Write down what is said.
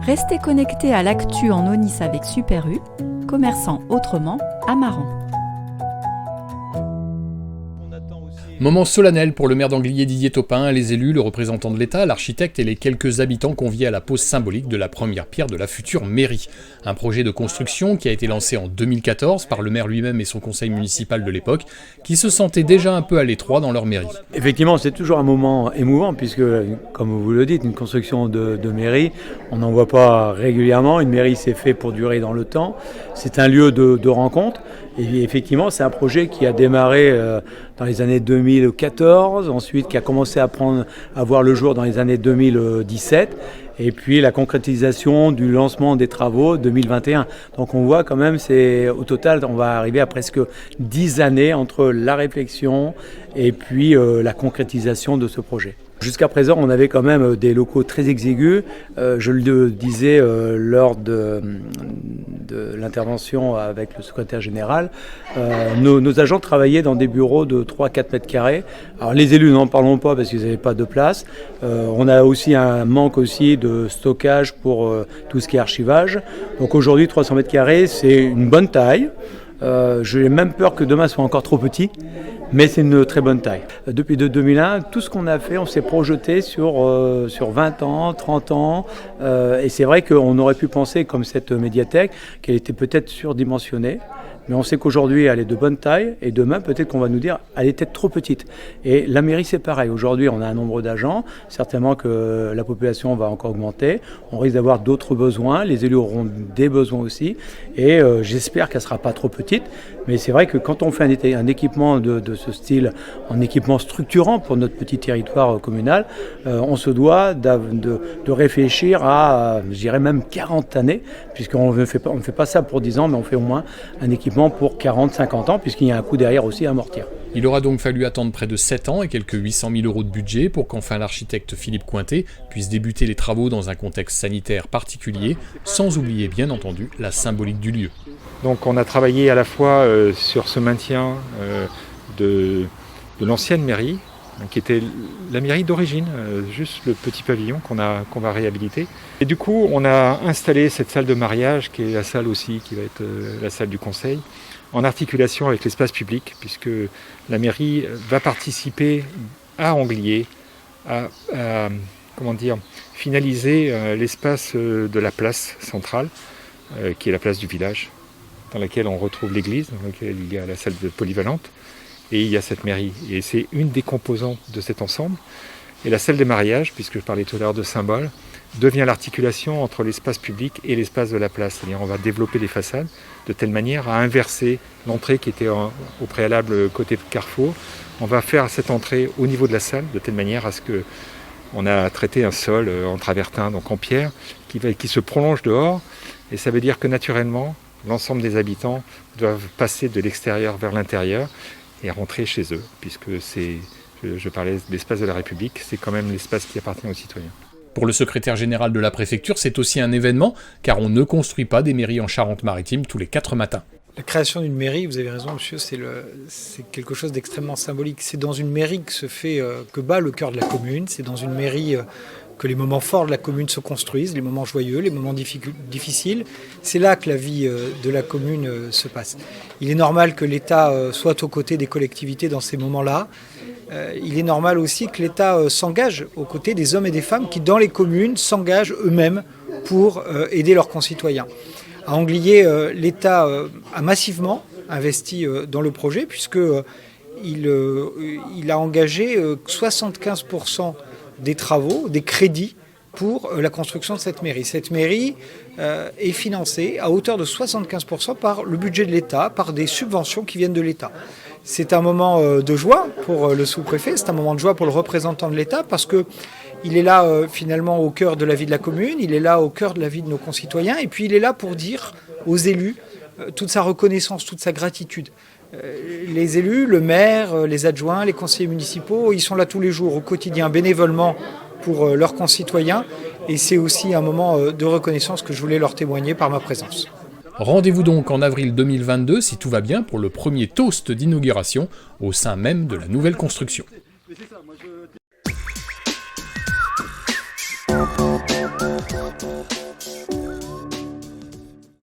Restez connectés à l'actu en Aunis avec Super U, commerçant autrement à Maran. Moment solennel pour le maire d'Anglier Didier Topin, les élus, le représentant de l'État, l'architecte et les quelques habitants conviés à la pose symbolique de la première pierre de la future mairie. Un projet de construction qui a été lancé en 2014 par le maire lui-même et son conseil municipal de l'époque, qui se sentaient déjà un peu à l'étroit dans leur mairie. Effectivement, c'est toujours un moment émouvant puisque, comme vous le dites, une construction de mairie, on n'en voit pas régulièrement. Une mairie, c'est fait pour durer dans le temps. C'est un lieu de rencontre. Et effectivement, c'est un projet qui a démarré dans les années 2014, ensuite qui a commencé à voir le jour dans les années 2017, et puis la concrétisation du lancement des travaux 2021. Donc on voit quand même, au total, on va arriver à presque 10 années entre la réflexion et puis la concrétisation de ce projet. Jusqu'à présent, on avait quand même des locaux très exigus. Je le disais lors de l'intervention avec le secrétaire général. Nos agents travaillaient dans des bureaux de 3-4 mètres carrés. Alors les élus, n'en parlons pas parce qu'ils n'avaient pas de place. On a aussi un manque aussi de stockage pour tout ce qui est archivage. Donc aujourd'hui, 300 mètres carrés, c'est une bonne taille. J'ai même peur que demain soit encore trop petit, mais c'est une très bonne taille. Depuis 2001, tout ce qu'on a fait, on s'est projeté sur 20 ans, 30 ans, et c'est vrai qu'on aurait pu penser, comme cette médiathèque, qu'elle était peut-être surdimensionnée. Mais on sait qu'aujourd'hui, elle est de bonne taille, et demain, peut-être qu'on va nous dire elle est peut-être trop petite. Et la mairie, c'est pareil. Aujourd'hui, on a un nombre d'agents. Certainement que la population va encore augmenter. On risque d'avoir d'autres besoins. Les élus auront des besoins aussi. Et j'espère qu'elle ne sera pas trop petite. Mais c'est vrai que quand on fait un équipement de ce style, un équipement structurant pour notre petit territoire communal, on se doit de réfléchir à, je dirais même 40 années, puisqu'on ne fait pas ça pour 10 ans, mais on fait au moins un équipement pour 40-50 ans, puisqu'il y a un coût derrière aussi à amortir. Il aura donc fallu attendre près de 7 ans et quelques 800 000 € de budget pour qu'enfin l'architecte Philippe Cointet puisse débuter les travaux dans un contexte sanitaire particulier, sans oublier bien entendu la symbolique du lieu. Donc on a travaillé à la fois sur ce maintien de l'ancienne mairie, qui était la mairie d'origine, juste le petit pavillon qu'on va réhabiliter. Et du coup, on a installé cette salle de mariage, qui est la salle aussi, qui va être la salle du conseil, en articulation avec l'espace public, puisque la mairie va participer à Anglier, à finaliser l'espace de la place centrale, qui est la place du village, dans laquelle on retrouve l'église, dans laquelle il y a la salle polyvalente. Et il y a cette mairie. Et c'est une des composantes de cet ensemble. Et la salle des mariages, puisque je parlais tout à l'heure de symbole, devient l'articulation entre l'espace public et l'espace de la place. C'est-à-dire on va développer les façades de telle manière à inverser l'entrée qui était au préalable côté carrefour. On va faire cette entrée au niveau de la salle de telle manière à ce que on a traité un sol en travertin, donc en pierre, qui se prolonge dehors. Et ça veut dire que naturellement, l'ensemble des habitants doivent passer de l'extérieur vers l'intérieur et rentrer chez eux, puisque je parlais de l'espace de la République, c'est quand même l'espace qui appartient aux citoyens. Pour le secrétaire général de la préfecture, c'est aussi un événement, car on ne construit pas des mairies en Charente-Maritime tous les 4 matins. La création d'une mairie, vous avez raison monsieur, c'est quelque chose d'extrêmement symbolique. C'est dans une mairie que bat le cœur de la commune, c'est dans une mairie que les moments forts de la commune se construisent, les moments joyeux, les moments difficiles. C'est là que la vie de la commune se passe. Il est normal que l'État soit aux côtés des collectivités dans ces moments-là. Il est normal aussi que l'État s'engage aux côtés des hommes et des femmes qui, dans les communes, s'engagent eux-mêmes pour aider leurs concitoyens. À Anglier, l'État a massivement investi dans le projet puisqu'il a engagé 75% des travaux, des crédits pour la construction de cette mairie. Cette mairie est financée à hauteur de 75% par le budget de l'État, par des subventions qui viennent de l'État. C'est un moment de joie pour le sous-préfet, c'est un moment de joie pour le représentant de l'État parce qu'il est là finalement au cœur de la vie de la commune, il est là au cœur de la vie de nos concitoyens et puis il est là pour dire aux élus toute sa reconnaissance, toute sa gratitude. Les élus, le maire, les adjoints, les conseillers municipaux, ils sont là tous les jours au quotidien bénévolement pour leurs concitoyens et c'est aussi un moment de reconnaissance que je voulais leur témoigner par ma présence. Rendez-vous donc en avril 2022, si tout va bien, pour le premier toast d'inauguration au sein même de la nouvelle construction. Merci.